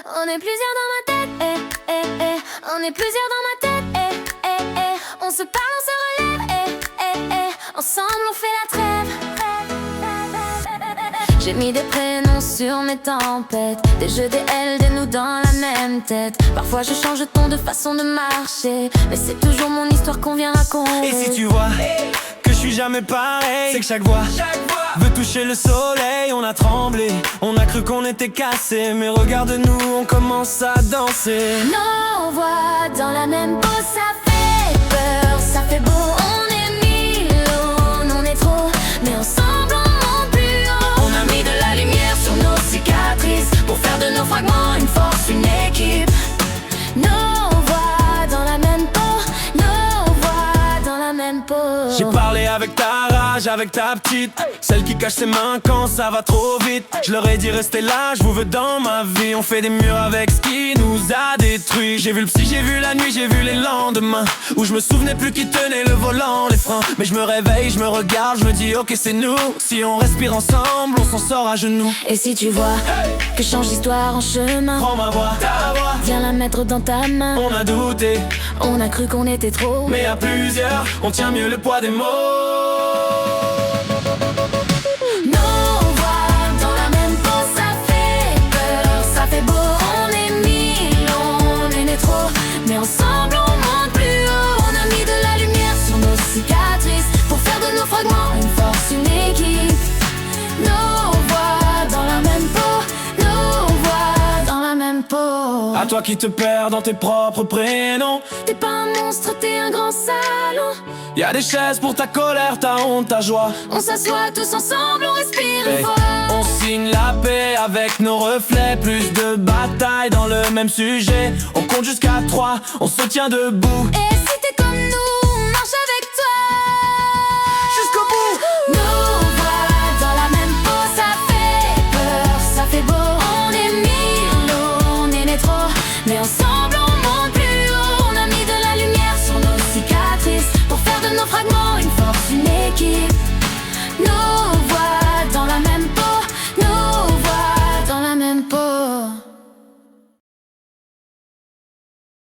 On est plusieurs dans ma tête, on est plusieurs dans ma tête, on se parle, on se relève, ensemble on fait la trêve. J'ai mis des prénoms sur mes tempêtes, des jeux, des L, des nous dans la même tête. Parfois je change de ton, de façon de marcher, mais c'est toujours mon histoire qu'on vient raconter. Et si tu vois que je suis jamais pareil, c'est que chaque voix veut toucher le soleil. On a tremblé, on a cru qu'on était cassés, mais regarde-nous, on commence à danser. Nos voix dans la même peau, ça fait peur, ça fait beau. On est mille, on est trop, mais ensemble on monte plus haut. On a mis de la lumière sur nos cicatrices, pour faire de nos fragments une force, une équipe. Nos voix dans la même peau, nos voix dans la même peau. J'ai parlé avec ta rage, avec ta petite, celle qui cache ses mains quand ça va trop vite. Je leur ai dit restez là, je vous veux dans ma vie. On fait des murs avec ce qui nous a détruits. J'ai vu le psy, j'ai vu la nuit, j'ai vu les lendemains, où je me souvenais plus qui tenait le volant, les freins. Mais je me réveille, je me regarde, je me dis ok c'est nous. Si on respire ensemble, on s'en sort à genoux. Et si tu vois que change l'histoire en chemin, Prends ma voix, ta voix, viens la mettre dans ta main. on a douté, On a cru qu'on était trop, mais à plusieurs, on tient mieux le poids des mots. nos voix dans la même peau, ça fait peur, ça fait beau. On est mille, on est né trop, mais ensemble on monte plus haut. On a mis de la lumière sur nos cicatrices, pour faire de nos fragments une force, une équipe. Nos voix dans la même peau, nos voix dans la même peau. À toi qui te perds dans tes propres prénoms, T'es pas un monstre, t'es un grand salon. y'a des chaises pour ta colère, ta honte, ta joie. On s'assoit tous ensemble, on respire Hey, une fois. on signe la paix avec nos reflets. Plus de batailles dans le même sujet. On compte jusqu'à 3, on se tient debout. Et si t'es comme nous, on marche avec toi Jusqu'au bout. Nos voix dans la même peau, ça fait peur, ça fait beau. On est mille, on est né trop, mais ensemble